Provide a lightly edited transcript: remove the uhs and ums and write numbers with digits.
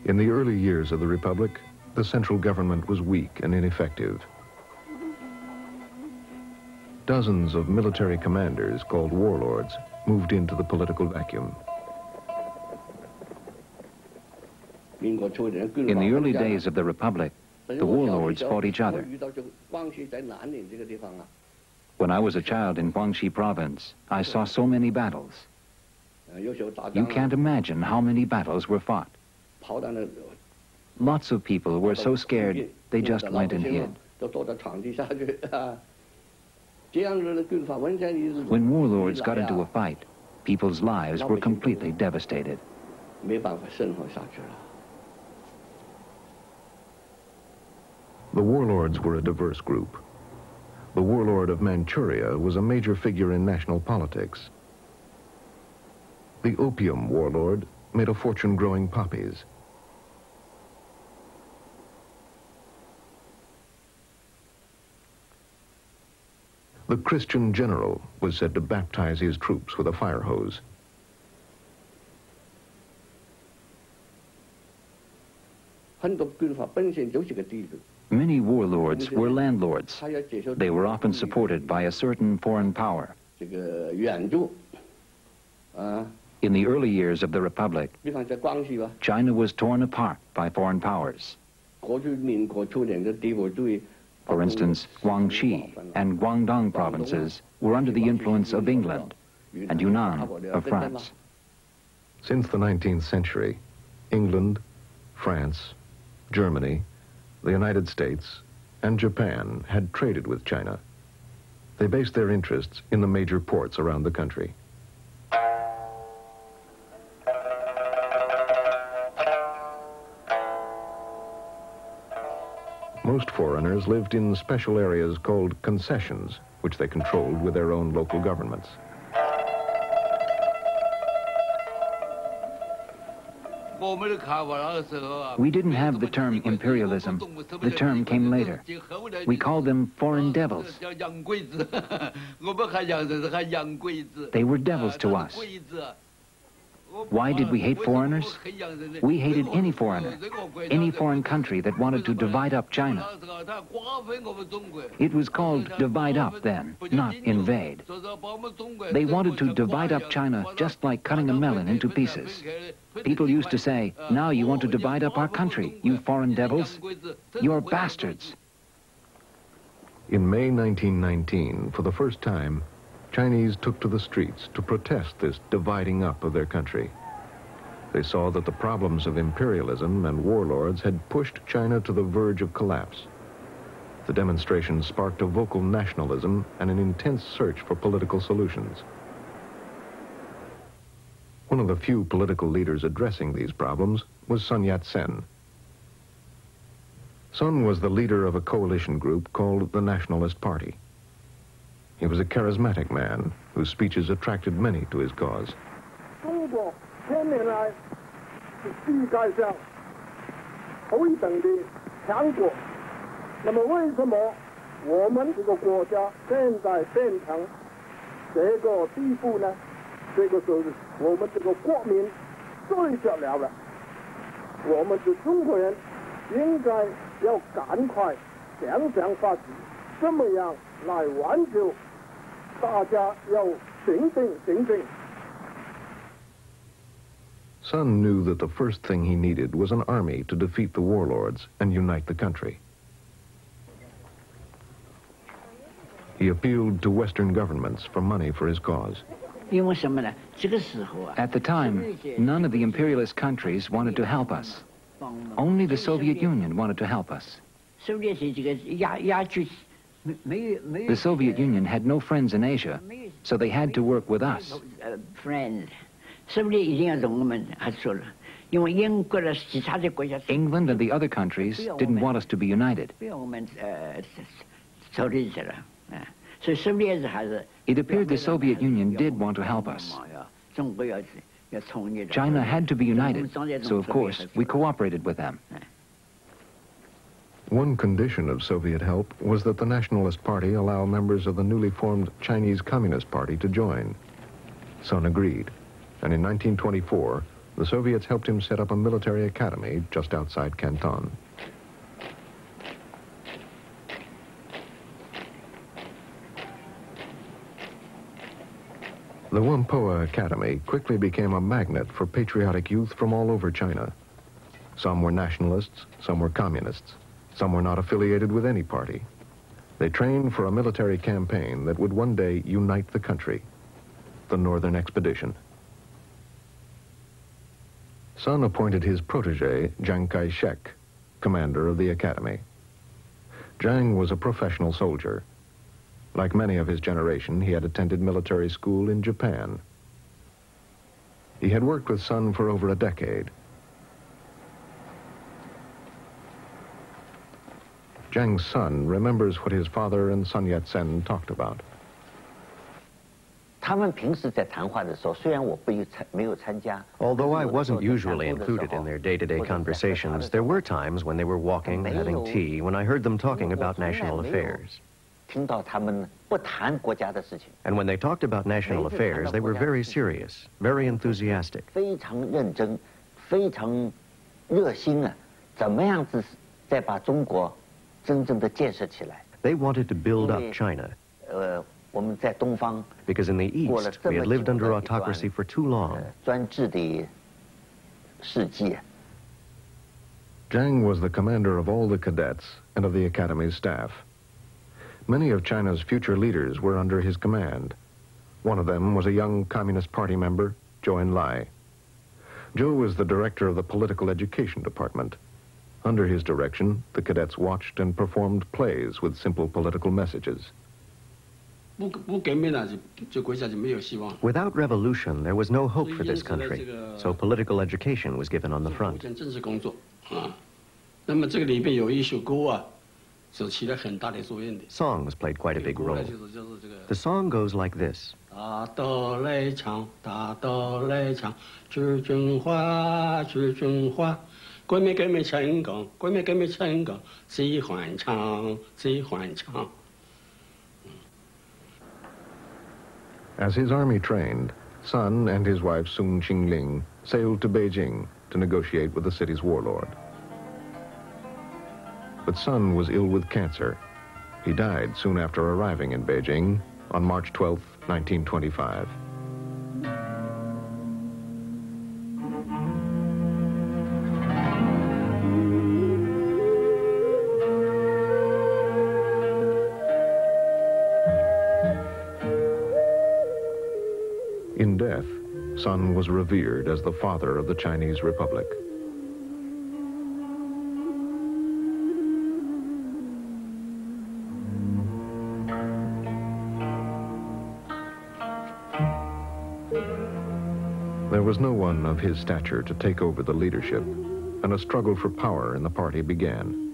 In the early years of the Republic, the central government was weak and ineffective. Dozens of military commanders, called warlords, moved into the political vacuum. In the early days of the Republic, the warlords fought each other. When I was a child in Guangxi province, I saw so many battles. You can't imagine how many battles were fought. Lots of people were so scared, they just went and hid. When warlords got into a fight, people's lives were completely devastated. The warlords were a diverse group. The warlord of Manchuria was a major figure in national politics. The opium warlord made a fortune growing poppies. The Christian general was said to baptize his troops with a fire hose. Many warlords were landlords. They were often supported by a certain foreign power. In the early years of the Republic, China was torn apart by foreign powers. For instance, Guangxi and Guangdong provinces were under the influence of England and Yunnan of France. Since the 19th century, England, France, Germany, the United States, and Japan had traded with China. They based their interests in the major ports around the country. Most foreigners lived in special areas called concessions, which they controlled with their own local governments. We didn't have the term imperialism. The term came later. We called them foreign devils. They were devils to us. Why did we hate foreigners? We hated any foreigner, any foreign country that wanted to divide up China. It was called divide up then, not invade. They wanted to divide up China just like cutting a melon into pieces. People used to say, now you want to divide up our country, you foreign devils. You're bastards. In May 1919, for the first time, Chinese took to the streets to protest this dividing up of their country. They saw that the problems of imperialism and warlords had pushed China to the verge of collapse. The demonstration sparked a vocal nationalism and an intense search for political solutions. One of the few political leaders addressing these problems was Sun Yat-sen. Sun was the leader of a coalition group called the Nationalist Party. He was a charismatic man whose speeches attracted many to his cause. Sun knew that the first thing he needed was an army to defeat the warlords and unite the country. He appealed to Western governments for money for his cause. At the time, none of the imperialist countries wanted to help us. Only the Soviet Union wanted to help us. The Soviet Union had no friends in Asia, so they had to work with us. England and the other countries didn't want us to be united. It appeared the Soviet Union did want to help us. China had to be united, so of course we cooperated with them. One condition of Soviet help was that the Nationalist Party allow members of the newly formed Chinese Communist Party to join. Sun agreed, and in 1924, The Soviets helped him set up a military academy just outside Canton. The Whampoa Academy quickly became a magnet for patriotic youth from all over China. Some were nationalists, some were communists, some were not affiliated with any party. They trained for a military campaign that would one day unite the country, the Northern Expedition. Sun appointed his protege, Chiang Kai-shek, commander of the academy. Chiang was a professional soldier. Like many of his generation, he had attended military school in Japan. He had worked with Sun for over a decade. Chiang's son remembers what his father and Sun Yat-sen talked about. Although I wasn't usually included in their day-to-day conversations, there were times when they were walking, having tea, when I heard them talking about national affairs. And when they talked about national affairs, they were very serious, very enthusiastic. They wanted to build up China. Because in the East, we had lived under autocracy for too long. Chiang was the commander of all the cadets and of the academy's staff. Many of China's future leaders were under his command. One of them was a young Communist Party member, Zhou Enlai. Zhou was the director of the political education department. Under his direction, the cadets watched and performed plays with simple political messages. Without revolution, there was no hope for this country, so political education was given on the front. Songs played quite a big role. The song goes like this. As his army trained, Sun and his wife Sun Qingling sailed to Beijing to negotiate with the city's warlord. But Sun was ill with cancer. He died soon after arriving in Beijing on March 12, 1925. In death, Sun was revered as the father of the Chinese Republic. There was no one of his stature to take over the leadership, and a struggle for power in the party began.